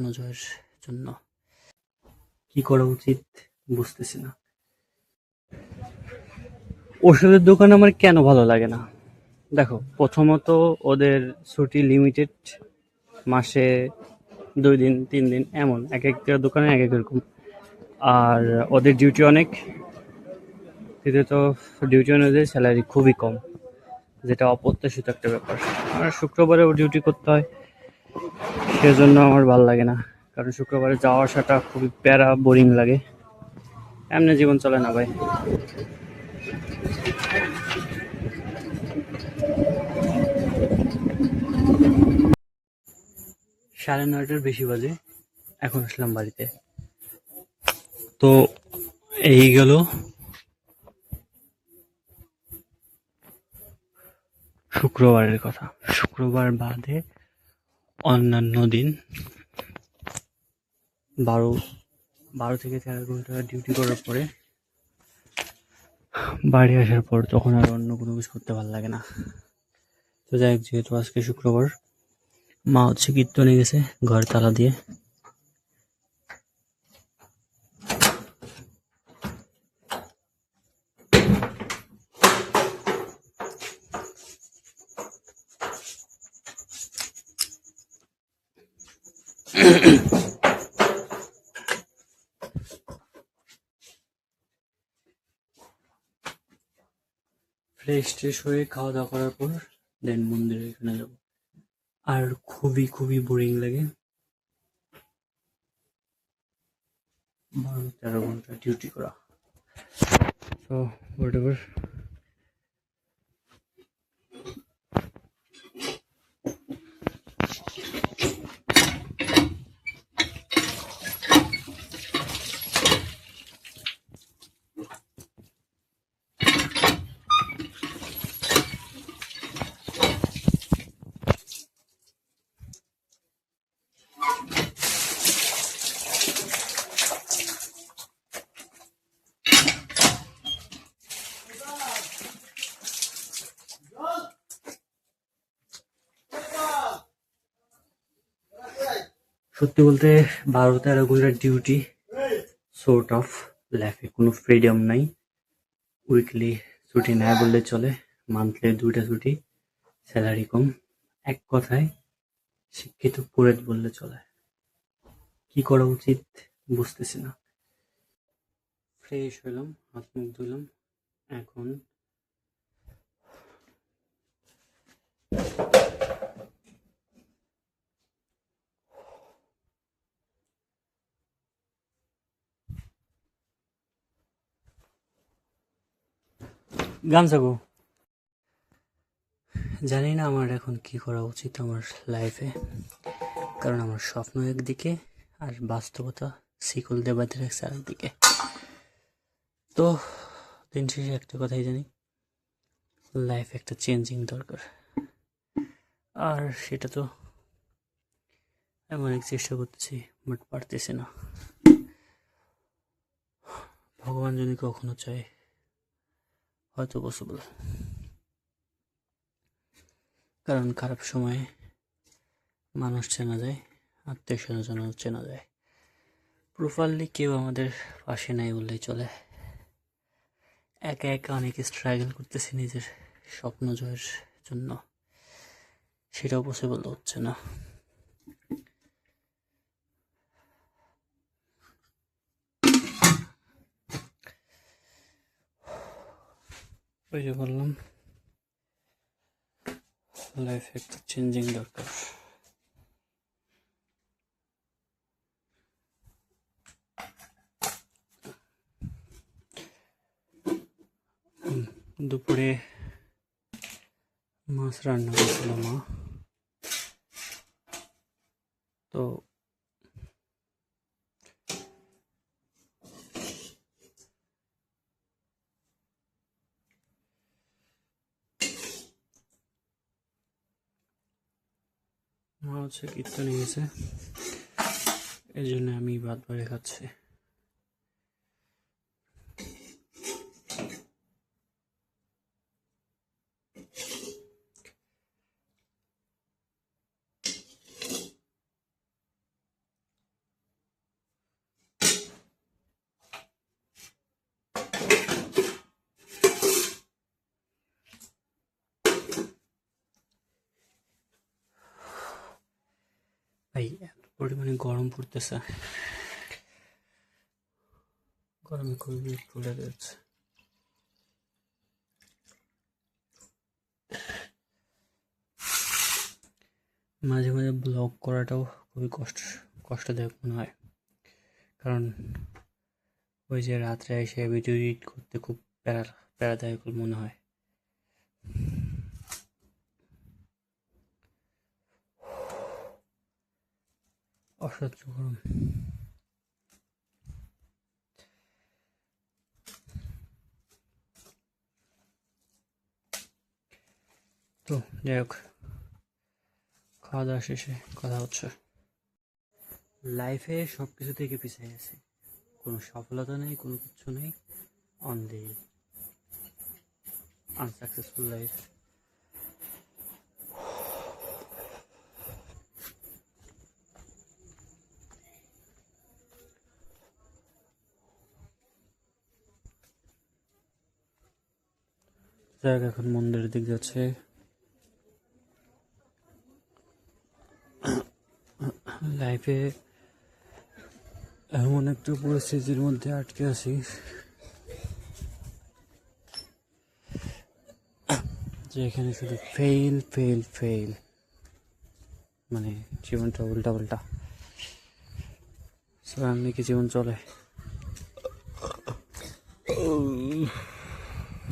নজরের জন্য কি করা উচিত বুঝতেছি না। ওষুধের দোকান আমার কেন ভালো লাগে না? দেখো, প্রথমত ওদের ছুটি লিমিটেড, মাসে 2 দিন 3 দিন এমন, এক একটা দোকানে এক এক রকম। আর ওদের ডিউটি অনেক, দ্বিতীয়ত ডিউটি অনুযায়ী স্যালারি খুবই কম, যেটা অপ্রত্যাশিত একটা ব্যাপার। আর শুক্রবারেও ডিউটি করতে হয়, সেজন্য আমার ভালো লাগে না। কারণ শুক্রবারে যাওয়া আসাটা খুবই প্যারা, বোরিং লাগে। এমনি জীবন চলে না ভাই। 9:30 বেশি বাজে, এখন আসলাম বাড়িতে। তো এই গেল শুক্রবারের কথা। শুক্রবার বাদে অন্যান্য দিন 12 থেকে 13 ঘন্টা ডিউটি করার পরে বাড়ি আসার পর তখন আর অন্য কোনো কিছু করতে ভালো লাগে না। তো যাই হোক, যেহেতু আজকে শুক্রবার, মা হচ্ছে কীর্তনে গেছে ঘর তালা দিয়ে। ফ্রেশ ট্রেশ হয়ে খাওয়া দাওয়া করার পর দেন মন্দিরে এখানে যাবো। আর খুবই খুবই বোরিং লাগে 12-13 ঘন্টা ডিউটি করা। তো হোয়াট এভার। সত্যি বলতে 12-13 ঘন্টা ডিউটি সোর্ট অফ লাইফে কোনো ফ্রিডম নাই। উইকলি ছুটি নেয় বললে চলে, মান্থলি 2টা ছুটি, স্যালারি কম। এক কথায় শিক্ষিত পুরোহিত বললে চলে। কি করা উচিত বুঝতেছি না। ফ্রেশ হলাম, হাত মুখ ধুলাম, এখন গামছা গো। জানি না আমার এখন কি করা উচিত আমার লাইফে, কারণ আমার স্বপ্ন একদিকে আর বাস্তবতা শিকল দিয়ে বাঁধে রাখছে আরেকদিকে। তো দিন শেষে একটা কথাই জানি, লাইফ একটা চেঞ্জিং দরকার। আর সেটা তো আমি অনেক চেষ্টা করতেছি, বাট পারতেছি না। ভগবান যদি কখনো চায় হয়তো পসিবল, কারণ খারাপ সময়ে মানুষ চেনা যায়, আত্মীয় স্বজন চেনা যায়। প্রপারলি কেউ আমাদের পাশে নাই বললেই চলে। একা একা অনেক স্ট্রাগল করতেছি নিজের স্বপ্ন জয়ের জন্য, সেটাও পসিবল হচ্ছে না। ওই যে বললাম, লাইফ একটা চেঞ্জিং দরকার। দুপুরে মাছ রান্না করেছিল মা, তো মা হচ্ছে কীর্তনে গেছে, এই জন্য আমি ভাত বাড়ি খাচ্ছি। ভাই এত পরিমাণে গরম পড়তেছে, গরমে খুবই ফুলে যাচ্ছে। মাঝে মাঝে ব্লগ করাটাও খুবই কষ্টদায়ক মনে হয়, কারণ ওই যে রাত্রে এসে ভিডিও এডিট করতে খুব প্যারাদায়ক মনে হয়। অসহ্য গরম। তো যাই হোক, খাওয়া দাওয়া শেষে কথা হচ্ছে। লাইফে সব কিছু থেকে পিছিয়ে গেছে, কোনো সফলতা নেই, কোনো কিছু নেই, অন দি আনসাকসেসফুল লাইফ। যাই হোক, এখন মন্দিরের দিক যাচ্ছে। লাইফে এমন একটা পরিস্থিতির মধ্যে আটকে আছি যে এখানে শুধু ফেল ফেল ফেল, মানে জীবনটা উল্টা পাল্টা। সো এমনি কি জীবন চলে?